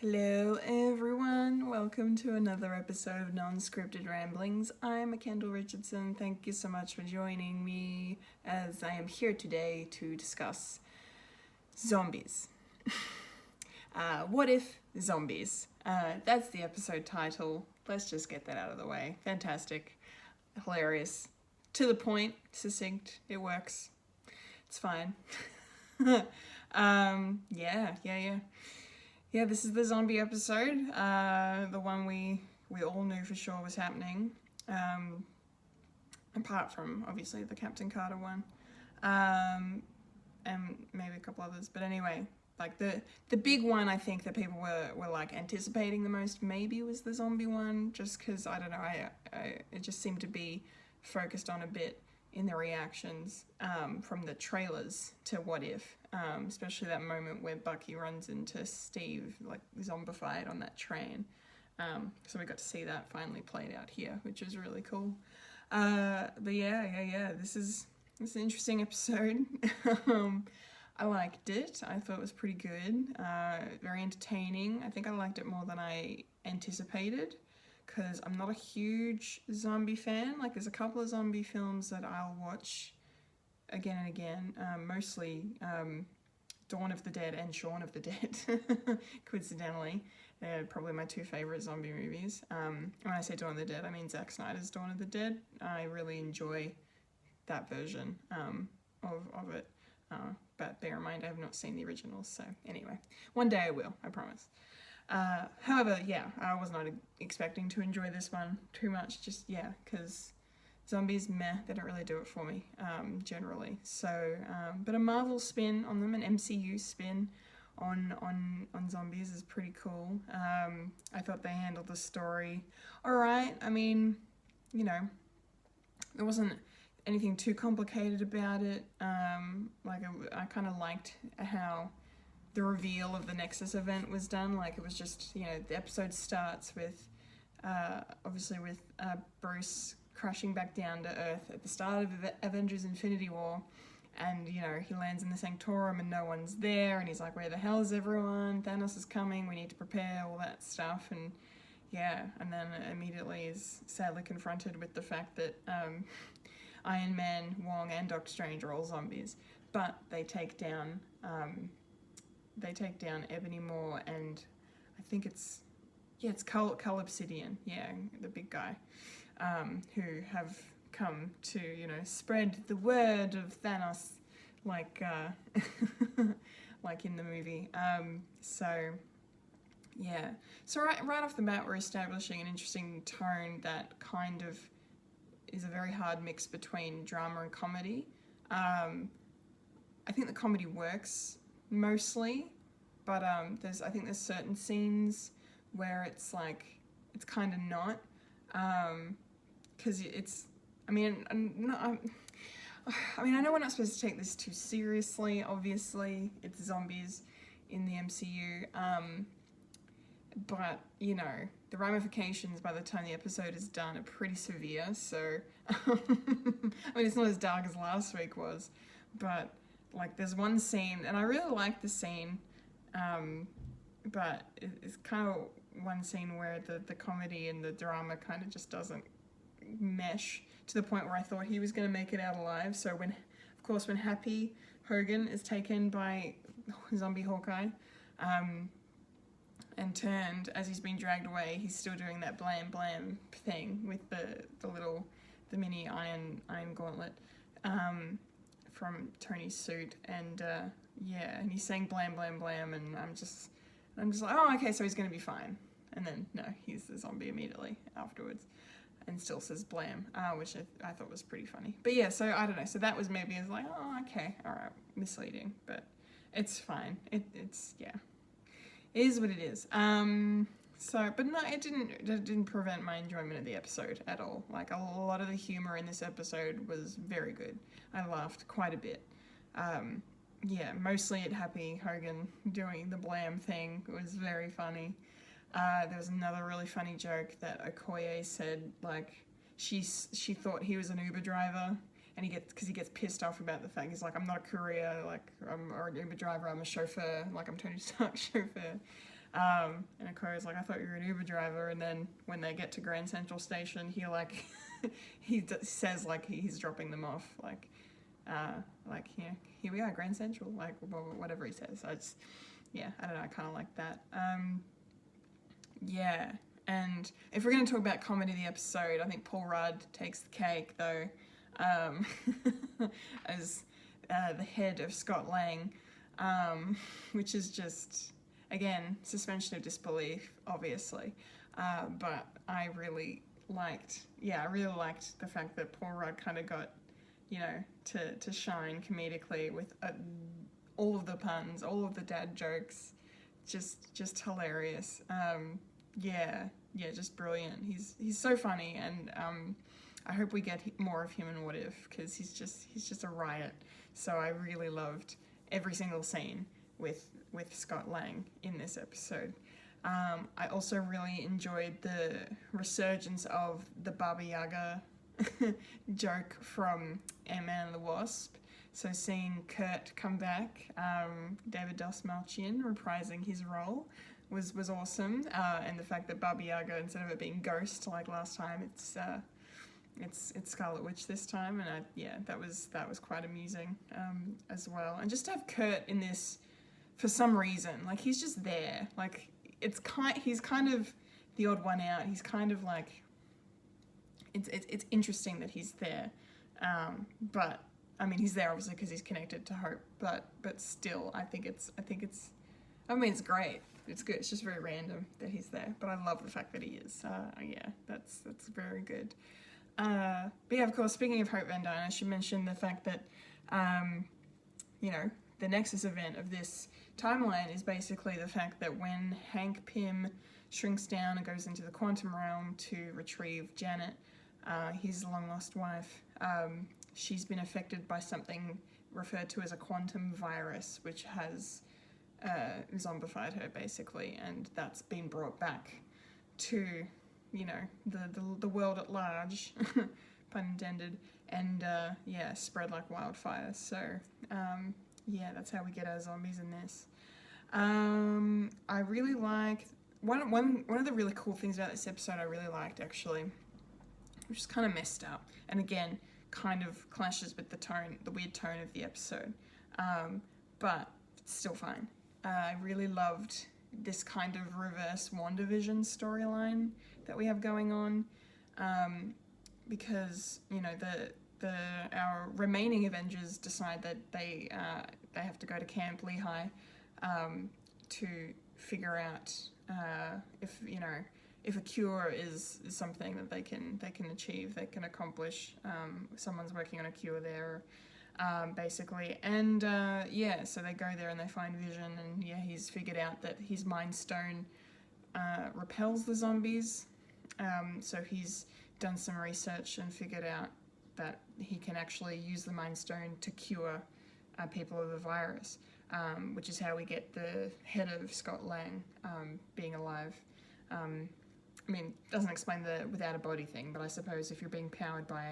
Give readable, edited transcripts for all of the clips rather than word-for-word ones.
Hello everyone, welcome to another episode of Non-Scripted Ramblings. I'm Kendall Richardson. Thank you so much for joining me as I am here today to discuss zombies. What if zombies? That's the episode title. Let's just get that out of the way. Fantastic, hilarious, to the point, succinct, it works. It's fine. Yeah, this is the zombie episode, the one we all knew for sure was happening, apart from, obviously, the Captain Carter one, and maybe a couple others, but anyway, like, the big one I think that people were like, anticipating the most maybe was the zombie one, just because, I don't know, it just seemed to be focused on a bit in the reactions from the trailers to What If, especially that moment where Bucky runs into Steve, like, zombified on that train. So we got to see that finally played out here, which is really cool. But yeah, this is an interesting episode. I liked it. I thought it was pretty good. Very entertaining. I think I liked it more than I anticipated, because I'm not a huge zombie fan. Like, there's a couple of zombie films that I'll watch again and again, mostly Dawn of the Dead and Shaun of the Dead, coincidentally. They're probably my two favourite zombie movies. When I say Dawn of the Dead, I mean Zack Snyder's Dawn of the Dead. I really enjoy that version of it. But bear in mind, I have not seen the originals, so anyway. One day I will, I promise. However, yeah, I was not expecting to enjoy this one too much, just, yeah, because zombies, meh, they don't really do it for me, generally. So, but a Marvel spin on them, an MCU spin on zombies is pretty cool. I thought they handled the story alright. I mean, you know, there wasn't anything too complicated about it. Like, I kind of liked how the reveal of the Nexus event was done. Like, it was just, you know, the episode starts with, obviously with Bruce crashing back down to Earth at the start of Avengers Infinity War, and, you know, he lands in the Sanctorum and no one's there, and he's like, where the hell is everyone? Thanos is coming, we need to prepare, all that stuff, and yeah, and then immediately is sadly confronted with the fact that Iron Man, Wong, and Doctor Strange are all zombies, but they take down Ebony Maw and I think it's Cull Obsidian, yeah, the big guy, who have come to, you know, spread the word of Thanos, like like in the movie. So yeah, so right off the bat we're establishing an interesting tone that kind of is a very hard mix between drama and comedy. I think the comedy works mostly, but I think there's certain scenes where it's like, it's kind of not, because it's, I mean, I know we're not supposed to take this too seriously, obviously, it's zombies in the MCU, but, you know, the ramifications by the time the episode is done are pretty severe, so, I mean, it's not as dark as last week was, but, like, there's one scene, and I really like the scene, but it's kind of one scene where the comedy and the drama kind of just doesn't mesh to the point where I thought he was going to make it out alive. So when Happy Hogan is taken by zombie Hawkeye, and turned as he's being dragged away, he's still doing that blam blam thing with the mini iron gauntlet from Tony's suit, and yeah, and he's saying blam blam blam, and I'm just like, oh, okay, so he's gonna be fine. And then no, he's the zombie immediately afterwards, and still says blam, which I thought was pretty funny. But yeah, so I don't know. So that was maybe as like, oh, okay, all right, misleading, but it's fine. It's yeah, it is what it is. So, but no, it didn't prevent my enjoyment of the episode at all. Like, a lot of the humor in this episode was very good. I laughed quite a bit. Yeah, mostly at Happy Hogan doing the blam thing. It was very funny. There was another really funny joke that Okoye said, like, she thought he was an Uber driver, and he gets pissed off about the fact, he's like, I'm not a courier, like, I'm an Uber driver, I'm a chauffeur, like, I'm Tony Stark's chauffeur. And Okoye's like, I thought you were an Uber driver. And then when they get to Grand Central Station, he like says like he's dropping them off, like yeah, here we are, Grand Central, like whatever he says. I just, yeah, I don't know, I kind of like that. Yeah, and if we're going to talk about comedy of the episode, I think Paul Rudd takes the cake though, as the head of Scott Lang, which is just, again, suspension of disbelief, obviously, but I really liked the fact that Paul Rudd kind of got, you know, to shine comedically with all of the puns, all of the dad jokes, just hilarious. Just brilliant. He's so funny, and I hope we get more of him in What If, because he's just a riot. So I really loved every single scene with Scott Lang in this episode. I also really enjoyed the resurgence of the Baba Yaga joke from Ant-Man and the Wasp. So seeing Kurt come back, David Dastmalchian reprising his role was awesome. And the fact that Baba Yaga, instead of it being Ghost like last time, it's Scarlet Witch this time, and that was quite amusing as well. And just to have Kurt in this for some reason, like he's just there. Like he's kind of the odd one out. He's kind of like it's interesting that he's there, but I mean he's there obviously because he's connected to Hope. But still, I think it's great. It's good. It's just very random that he's there, but I love the fact that he is. That's very good. But yeah, of course, speaking of Hope Van Dyne, I should mention the fact that, the Nexus event of this timeline is basically the fact that when Hank Pym shrinks down and goes into the quantum realm to retrieve Janet, his long-lost wife, she's been affected by something referred to as a quantum virus, which has zombified her, basically, and that's been brought back to the world at large, pun intended, and spread like wildfire. So that's how we get our zombies in this. I really liked one of the really cool things about this episode. I really liked, actually, which is kind of messed up, and again kind of clashes with the weird tone of the episode, but it's still fine. I really loved this kind of reverse WandaVision storyline that we have going on, because our remaining Avengers decide that they have to go to Camp Lehigh to figure out if a cure is something that they can achieve, they can accomplish. Someone's working on a cure there, basically, and so they go there and they find Vision, and he's figured out that his Mind Stone repels the zombies. So he's done some research and figured out that he can actually use the Mind Stone to cure people of the virus, which is how we get the head of Scott Lang being alive. I mean, it doesn't explain the without a body thing, but I suppose if you're being powered by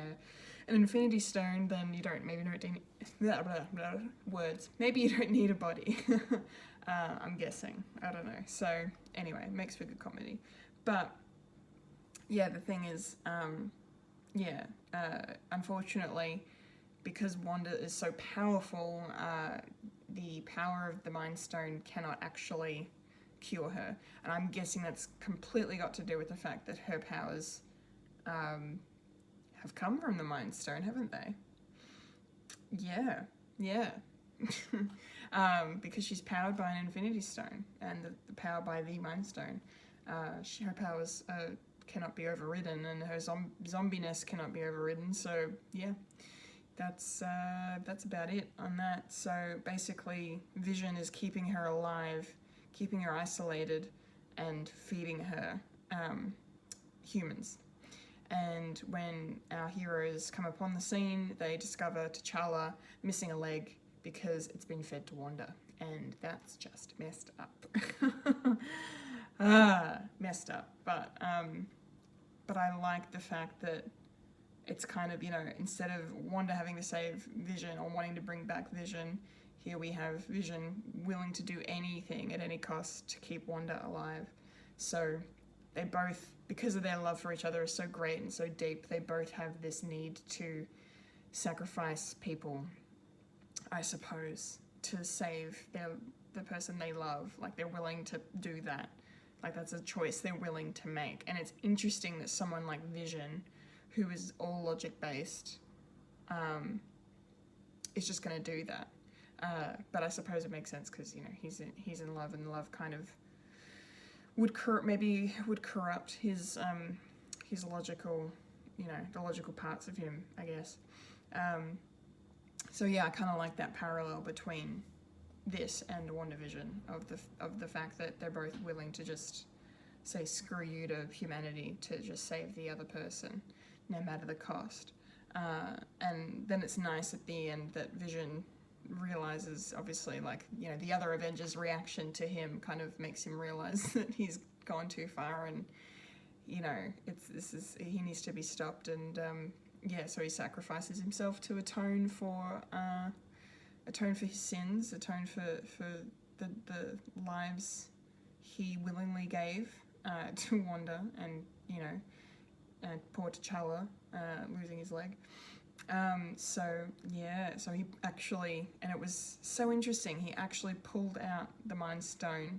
an Infinity Stone, then you don't need words. Maybe you don't need a body. I'm guessing. I don't know. So anyway, it makes for good comedy. But yeah, the thing is, unfortunately, because Wanda is so powerful, the power of the Mind Stone cannot actually cure her. And I'm guessing that's completely got to do with the fact that her powers have come from the Mind Stone, haven't they? Yeah. Because she's powered by an Infinity Stone, and the power by the Mind Stone. Her powers cannot be overridden, and her zombiness cannot be overridden. So yeah, that's about it on that. So basically, Vision is keeping her alive, keeping her isolated, and feeding her humans. And when our heroes come upon the scene, they discover T'Challa missing a leg because it's been fed to Wanda, and that's just messed up. Messed up. But I like the fact that it's kind of, instead of Wanda having to save Vision or wanting to bring back Vision, here we have Vision willing to do anything at any cost to keep Wanda alive. So they both, because of their love for each other is so great and so deep, they both have this need to sacrifice people, I suppose, to save the person they love. Like, they're willing to do that. Like, that's a choice they're willing to make. And it's interesting that someone like Vision, who is all logic-based, is just going to do that. But I suppose it makes sense because, you know, he's in love, and love kind of would corrupt his logical, you know, the logical parts of him, I guess. So yeah, I kind of like that parallel between this and WandaVision of the fact that they're both willing to just say screw you to humanity to just save the other person, no matter the cost. And then it's nice at the end that Vision realizes, obviously, like, you know, the other Avengers' reaction to him kind of makes him realize that he's gone too far, and, you know, he needs to be stopped. And yeah, so he sacrifices himself to atone for his sins, atone for the lives he willingly gave to Wanda, and, you know, and poor T'Challa losing his leg. So yeah, so he actually, and it was so interesting, he actually pulled out the Mind Stone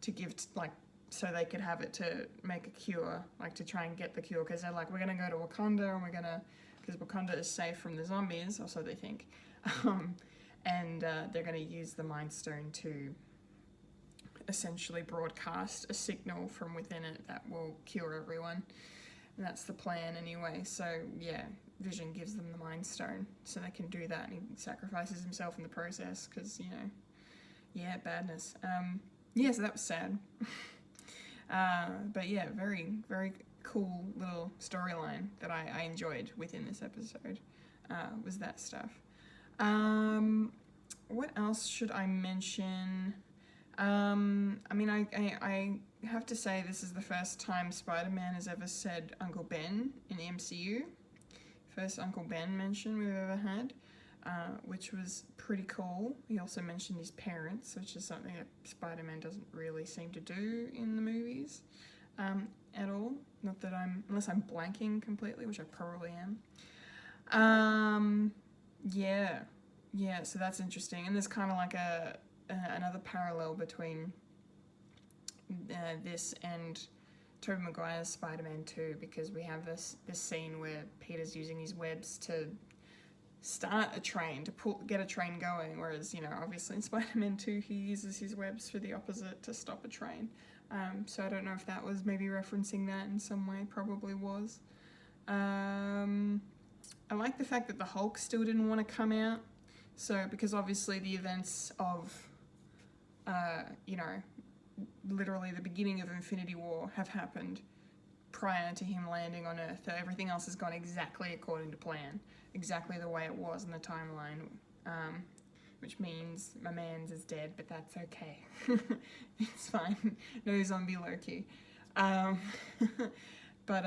to give, like, so they could have it to make a cure, like to try and get the cure, because they're like, we're going to go to Wakanda, and because Wakanda is safe from the zombies, or so they think, and they're going to use the Mind Stone to essentially broadcast a signal from within it that will cure everyone. And that's the plan anyway. So yeah, Vision gives them the Mind Stone so they can do that, and he sacrifices himself in the process because, you know, yeah, badness. Yeah, so that was sad. But yeah, very, very cool little storyline that I enjoyed within this episode, was that stuff. What else should I mention? I mean, I have to say this is the first time Spider-Man has ever said Uncle Ben in the MCU. First Uncle Ben mention we've ever had, which was pretty cool. He also mentioned his parents, which is something that Spider-Man doesn't really seem to do in the movies at all. Not that unless I'm blanking completely, which I probably am. Yeah, so that's interesting. And there's kind of like another parallel between this and Tobey Maguire's Spider-Man 2, because we have this scene where Peter's using his webs to start a train, to get a train going, whereas, you know, obviously in Spider-Man 2 he uses his webs for the opposite, to stop a train. So I don't know if that was maybe referencing that in some way, probably was. I like the fact that the Hulk still didn't want to come out, so because obviously the events of you know, literally the beginning of Infinity War have happened prior to him landing on Earth. So everything else has gone exactly according to plan, exactly the way it was in the timeline, which means my man's is dead, but that's okay. It's fine. No zombie Loki. But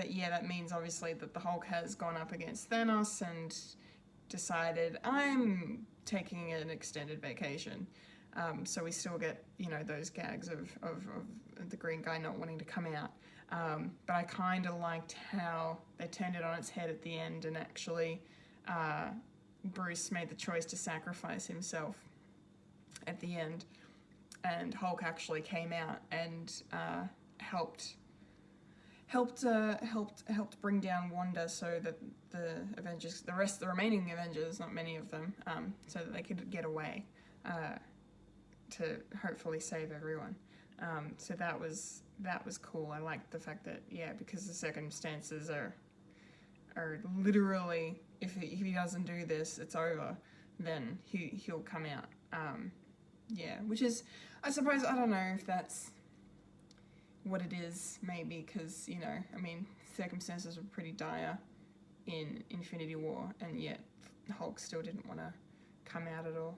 yeah, that means obviously that the Hulk has gone up against Thanos and decided, I'm taking an extended vacation. So we still get, you know, those gags of the green guy not wanting to come out. But I kind of liked how they turned it on its head at the end, and actually Bruce made the choice to sacrifice himself at the end, and Hulk actually came out and helped bring down Wanda, so that the Avengers, the remaining Avengers, not many of them, so that they could get away to hopefully save everyone. So that was cool. I liked the fact that, yeah, because the circumstances are literally, if he doesn't do this, it's over, then he'll come out. Yeah, which is, I suppose, I don't know if that's what it is, maybe, because, you know, I mean, circumstances were pretty dire in Infinity War, and yet Hulk still didn't want to come out at all.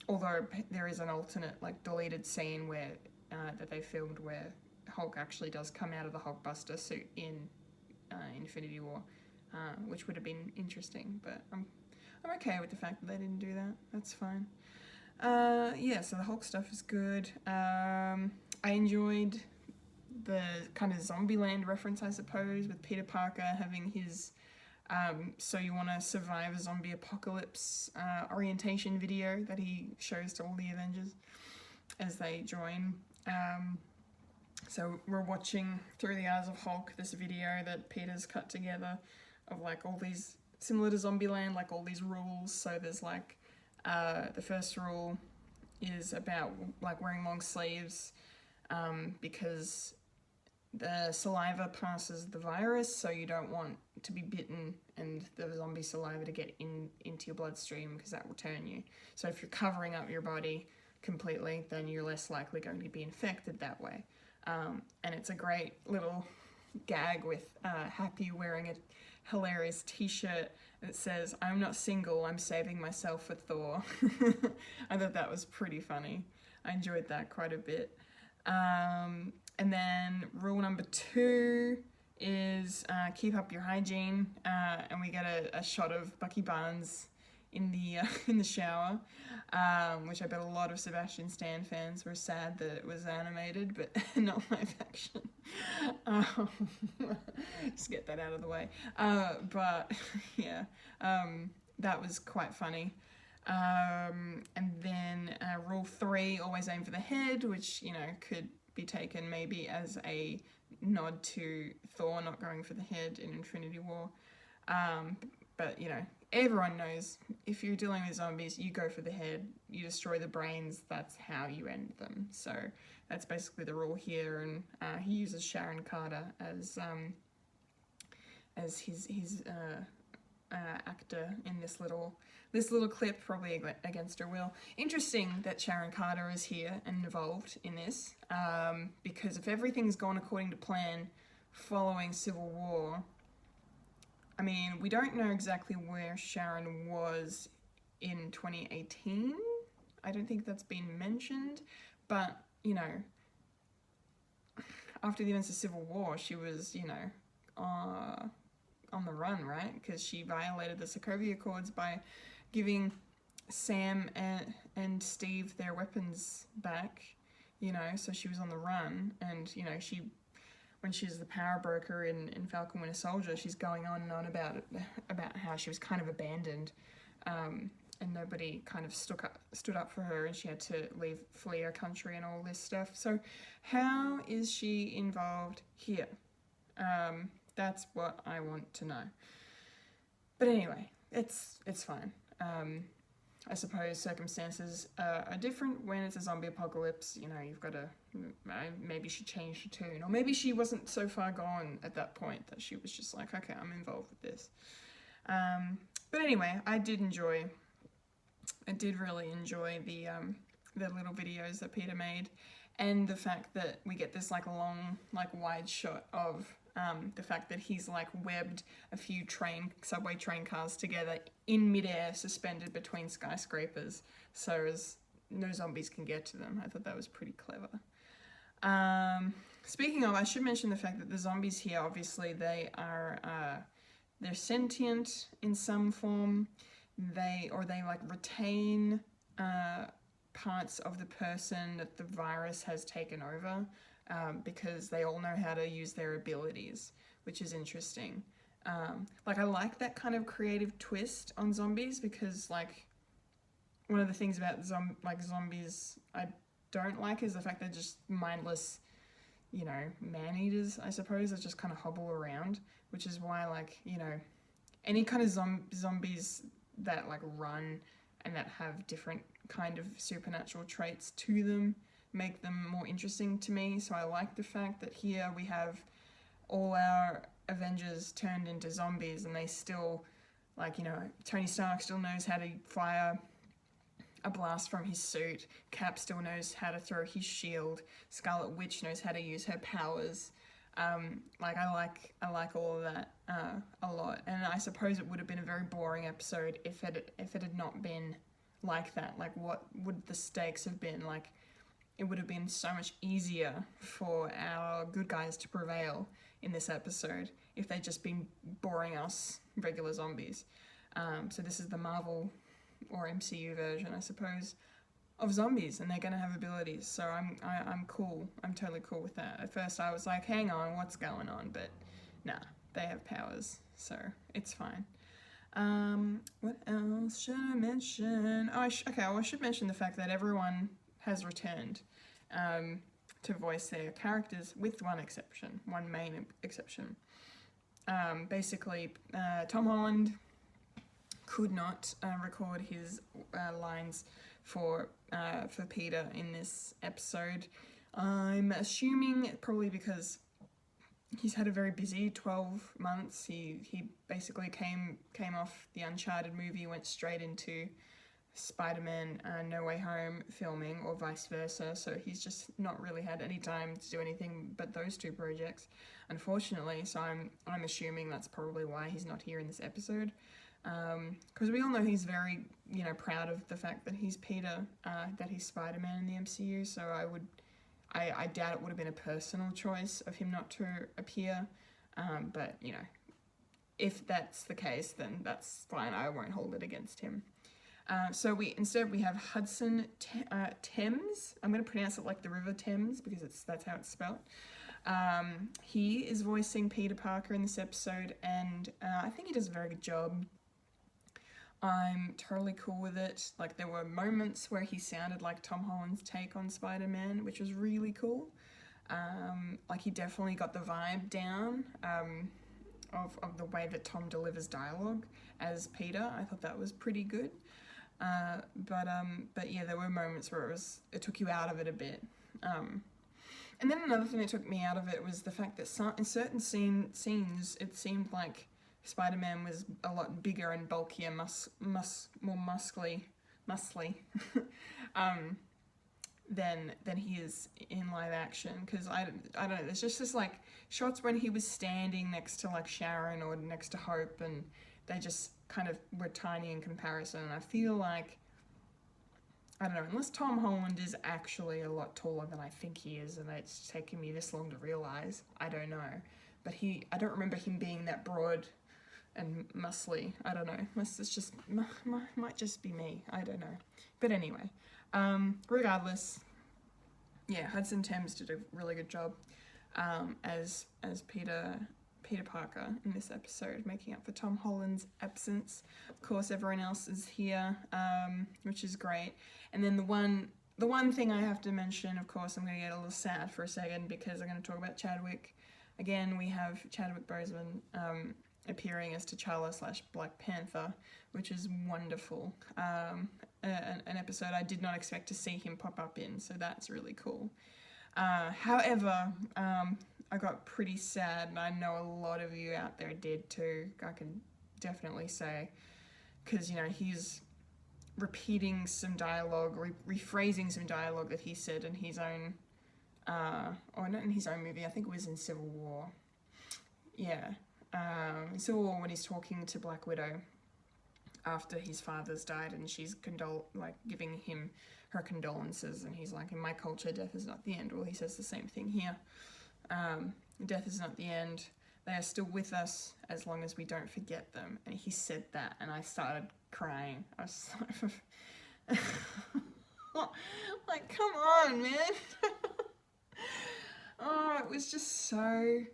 Although there is an alternate, like, deleted scene where that they filmed where Hulk actually does come out of the Hulkbuster suit in Infinity War, which would have been interesting. But I'm okay with the fact that they didn't do that. That's fine. Yeah, so the Hulk stuff is good. I enjoyed the kind of Zombieland reference, I suppose, with Peter Parker having his so you want to survive a zombie apocalypse orientation video that he shows to all the Avengers as they join. So we're watching Through the Eyes of Hulk, this video that Peter's cut together of like all these, similar to Zombieland, like all these rules. So there's like, the first rule is about like wearing long sleeves because the saliva passes the virus, so you don't want to be bitten and the zombie saliva to get into your bloodstream because that will turn you. So if you're covering up your body completely, then you're less likely going to be infected that way. And it's a great little gag with Happy wearing a hilarious t-shirt that says, "I'm not single, I'm saving myself for Thor." I thought that was pretty funny. I enjoyed that quite a bit. And then rule number 2 is keep up your hygiene, and we get a shot of Bucky Barnes in the shower, which I bet a lot of Sebastian Stan fans were sad that it was animated, but not live action. Just get that out of the way. But yeah, that was quite funny. And then rule 3, always aim for the head, which, you know, could be taken maybe as a nod to Thor not going for the head in Infinity War. But, you know, everyone knows if you're dealing with zombies, you go for the head, you destroy the brains, that's how you end them. So that's basically the rule here, and he uses Sharon Carter as his actor in this little clip, probably against her will. Interesting that Sharon Carter is here and involved in this, because if everything's gone according to plan following Civil War, I mean, we don't know exactly where Sharon was in 2018. I don't think that's been mentioned, but, you know, after the events of Civil War, she was, you know, on the run, right? Because she violated the Sokovia Accords by giving Sam and Steve their weapons back, you know, so she was on the run, and, you know, when she's the power broker in Falcon Winter Soldier, she's going on and on about how she was kind of abandoned, and nobody kind of stood up for her, and she had to flee her country and all this stuff. So how is she involved here? That's what I want to know. But anyway, it's fine. I suppose circumstances are different when it's a zombie apocalypse. You know, you've got to, maybe she changed her tune, or maybe she wasn't so far gone at that point that she was just like, okay, I'm involved with this. But anyway, I did really enjoy the little videos that Peter made, and the fact that we get this like long, like wide shot of the fact that he's like webbed a few subway train cars together in midair, suspended between skyscrapers, so as no zombies can get to them. I thought that was pretty clever. Speaking of, I should mention the fact that the zombies here, obviously they are they're sentient in some form. They like retain parts of the person that the virus has taken over. Because they all know how to use their abilities, which is interesting. Like, I like that kind of creative twist on zombies, because, like, one of the things about zombies I don't like is the fact they're just mindless, you know, man-eaters, I suppose, that just kind of hobble around, which is why, like, you know, any kind of zombies that, like, run and that have different kind of supernatural traits to them make them more interesting to me. So I like the fact that here we have all our Avengers turned into zombies, and they still, like, you know, Tony Stark still knows how to fire a blast from his suit, Cap still knows how to throw his shield, Scarlet Witch knows how to use her powers. Like, I like all of that a lot, and I suppose it would have been a very boring episode if it had not been like that. Like, what would the stakes have been? Like, it would have been so much easier for our good guys to prevail in this episode if they'd just been boring us regular zombies. So this is the Marvel or MCU version, I suppose, of zombies, and they're going to have abilities. So I'm cool. I'm totally cool with that. At first I was like, hang on, what's going on? But nah, they have powers, so it's fine. What else should I mention? Oh, I should mention the fact that everyone has returned to voice their characters, with one exception, one main exception. Basically, Tom Holland could not record his lines for Peter in this episode. I'm assuming probably because he's had a very busy 12 months. He basically came off the Uncharted movie, went straight into Spider-Man No Way Home filming, or vice versa, so he's just not really had any time to do anything but those two projects, unfortunately. So I'm assuming that's probably why he's not here in this episode, because we all know he's very, proud of the fact that he's Peter, that he's Spider-Man in the MCU, so I doubt it would have been a personal choice of him not to appear, but if that's the case, then that's fine. I won't hold it against him. So we have Hudson Thames. I'm going to pronounce it like the River Thames because that's how it's spelled. He is voicing Peter Parker in this episode, and I think he does a very good job. I'm totally cool with it. Like, there were moments where he sounded like Tom Holland's take on Spider-Man, which was really cool. Like, he definitely got the vibe down of the way that Tom delivers dialogue as Peter. I thought that was pretty good. But yeah, there were moments where it took you out of it a bit. And then another thing that took me out of it was the fact that in certain scenes, it seemed like Spider-Man was a lot bigger and bulkier, more muscly, than he is in live action. Because I don't know, there's just this like shots when he was standing next to like Sharon or next to Hope, and they just kind of were tiny in comparison. And I feel like, I don't know, unless Tom Holland is actually a lot taller than I think he is, and it's taken me this long to realise, I don't know. But I don't remember him being that broad and muscly. I don't know. It's just, might just be me. I don't know. But anyway, regardless, yeah, Hudson Thames did a really good job as Peter Parker in this episode, making up for Tom Holland's absence. Of course, everyone else is here, which is great. And then the one thing I have to mention, of course, I'm going to get a little sad for a second because I'm going to talk about Chadwick. Again, we have Chadwick Boseman appearing as T'Challa / Black Panther, which is wonderful. An episode I did not expect to see him pop up in, so that's really cool. However, I got pretty sad, and I know a lot of you out there did too, I can definitely say, because, he's repeating some dialogue, rephrasing some dialogue that he said in his own, or not in his own movie, I think it was in Civil War. Yeah, in Civil War, when he's talking to Black Widow after his father's died, and she's giving him her condolences, and he's like, in my culture, death is not the end. Well, he says the same thing here. Death is not the end. They are still with us as long as we don't forget them. And he said that, and I started crying. I was like, come on, man. Oh, it was just so,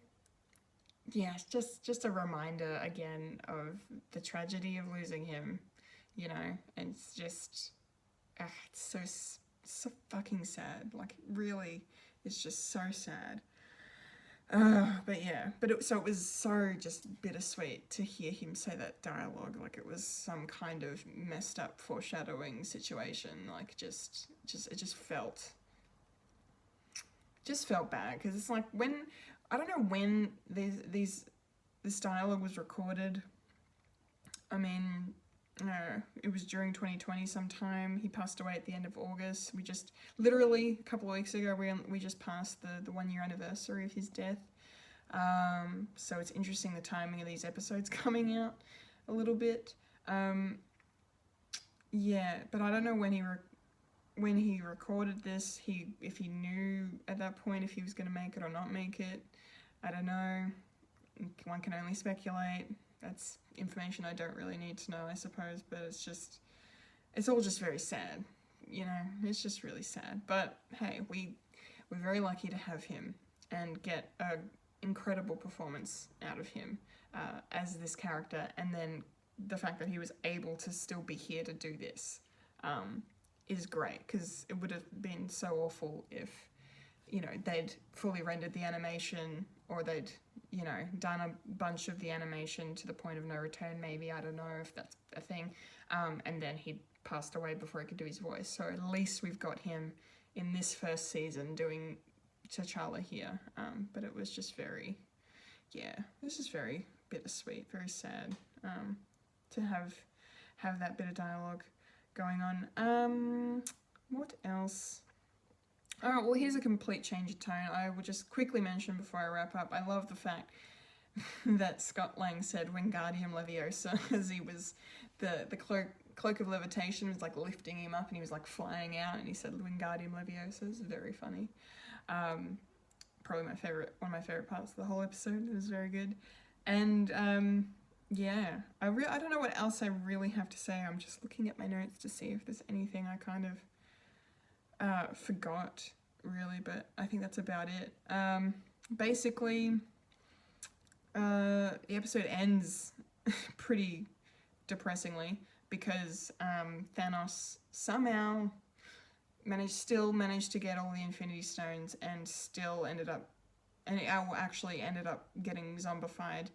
yeah, just a reminder again of the tragedy of losing him, and it's just, it's so fucking sad. Like, it really, it's just so sad. But yeah, it was so just bittersweet to hear him say that dialogue, like it was some kind of messed up foreshadowing situation. Like, it just felt bad, because it's like, I don't know when this dialogue was recorded. I mean, it was during 2020 sometime. He passed away at the end of August. We just, literally, a couple of weeks ago, we just passed the 1 year anniversary of his death. So it's interesting the timing of these episodes coming out a little bit. Yeah, but I don't know when he recorded this, if he knew at that point if he was going to make it or not make it. I don't know. One can only speculate. that's information I don't really need to know, I suppose, but it's all just very sad, you know, it's just really sad. But hey, we're very lucky to have him and get a incredible performance out of him as this character, and then the fact that he was able to still be here to do this is great, because it would have been so awful if, you know, they'd fully rendered the animation, or they'd, you know, done a bunch of the animation to the point of no return, maybe, I don't know if that's a thing, and then he'd passed away before he could do his voice. So at least we've got him in this first season doing T'Challa here, but it was just very, yeah, this is very bittersweet, very sad, to have that bit of dialogue going on. What else? Oh, well, here's a complete change of tone. I will just quickly mention before I wrap up, I love the fact that Scott Lang said Wingardium Leviosa, as he was, the cloak of levitation was like lifting him up and he was like flying out, and he said Wingardium Leviosa. It's very funny. Probably one of my favorite parts of the whole episode. It was very good. And yeah, I don't know what else I really have to say. I'm just looking at my notes to see if there's anything I kind of forgot, really, but I think that's about it. Basically, the episode ends pretty depressingly, because Thanos somehow still managed to get all the Infinity Stones, and still ended up getting zombified.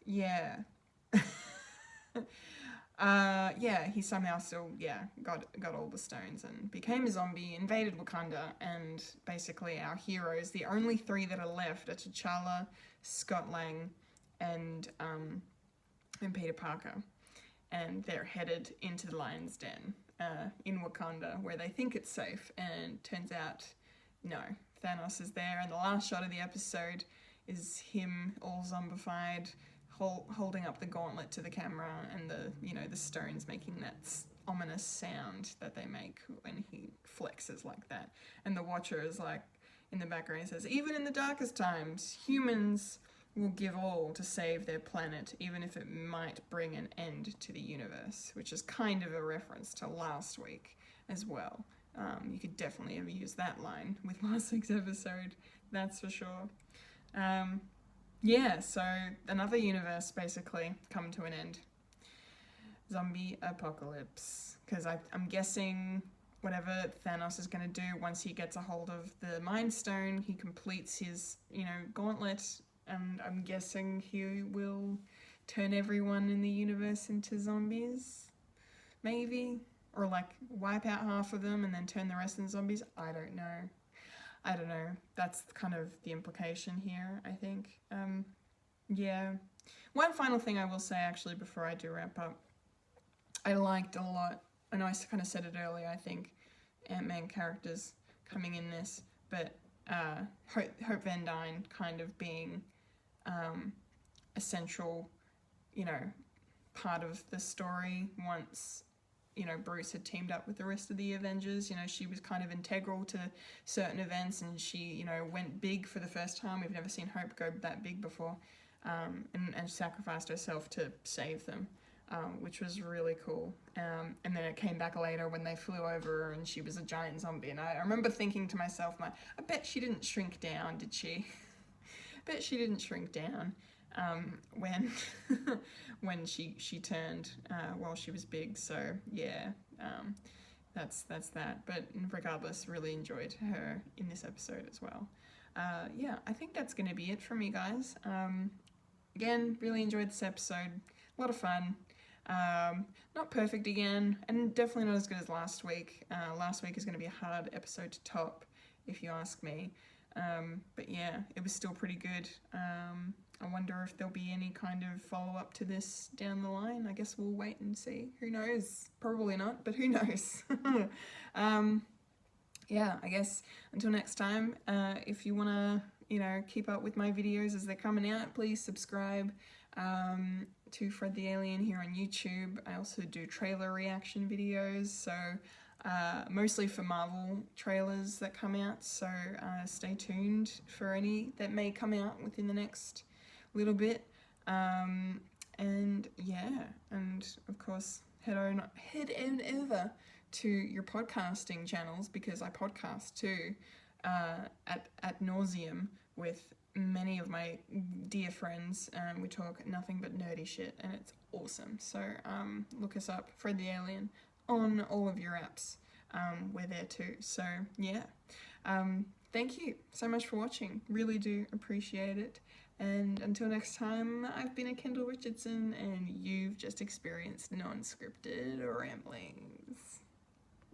Yeah. He somehow still, got all the stones and became a zombie, invaded Wakanda, and basically our heroes, the only three that are left, are T'Challa, Scott Lang, and Peter Parker. And they're headed into the Lion's Den in Wakanda, where they think it's safe, and turns out, no, Thanos is there, and the last shot of the episode is him all zombified, holding up the gauntlet to the camera, and the stones making that ominous sound that they make when he flexes like that. And the Watcher is like, in the background, he says, even in the darkest times, humans will give all to save their planet, even if it might bring an end to the universe, which is kind of a reference to last week as well. You could definitely have used that line with last week's episode, that's for sure. So another universe basically come to an end. Zombie apocalypse. Because I'm guessing whatever Thanos is going to do once he gets a hold of the Mind Stone, he completes his, gauntlet, and I'm guessing he will turn everyone in the universe into zombies, maybe? Or like wipe out half of them and then turn the rest into zombies? I don't know. That's kind of the implication here, I think. One final thing I will say, actually, before I do wrap up. I liked a lot, I know I kind of said it earlier, I think, Ant-Man characters coming in this, but Hope Van Dyne kind of being a central, part of the story once, Bruce had teamed up with the rest of the Avengers. She was kind of integral to certain events, and she, went big for the first time. We've never seen Hope go that big before, and sacrificed herself to save them, which was really cool. And then it came back later when they flew over her and she was a giant zombie, and I remember thinking to myself, I bet she didn't shrink down, did she? I bet she didn't shrink down when she turned while she was big. So that's that. But regardless, really enjoyed her in this episode as well. I think that's going to be it from me, guys. Again, really enjoyed this episode. A lot of fun. Not perfect again, and definitely not as good as last week. Last week is going to be a hard episode to top, if you ask me. But yeah, it was still pretty good. I wonder if there'll be any kind of follow-up to this down the line. I guess we'll wait and see. Who knows? Probably not, but who knows? I guess until next time, if you want to, keep up with my videos as they're coming out, please subscribe to Fred the Alien here on YouTube. I also do trailer reaction videos, so mostly for Marvel trailers that come out, so stay tuned for any that may come out within the next little bit. And yeah, and of course head on over to your podcasting channels, because I podcast too, at nauseum with many of my dear friends. We talk nothing but nerdy shit, and it's awesome. So look us up, Fred the Alien, on all of your apps. We're there too. So yeah, thank you so much for watching. Really do appreciate it. And until next time, I've been a Kendall Richardson, and you've just experienced non-scripted ramblings.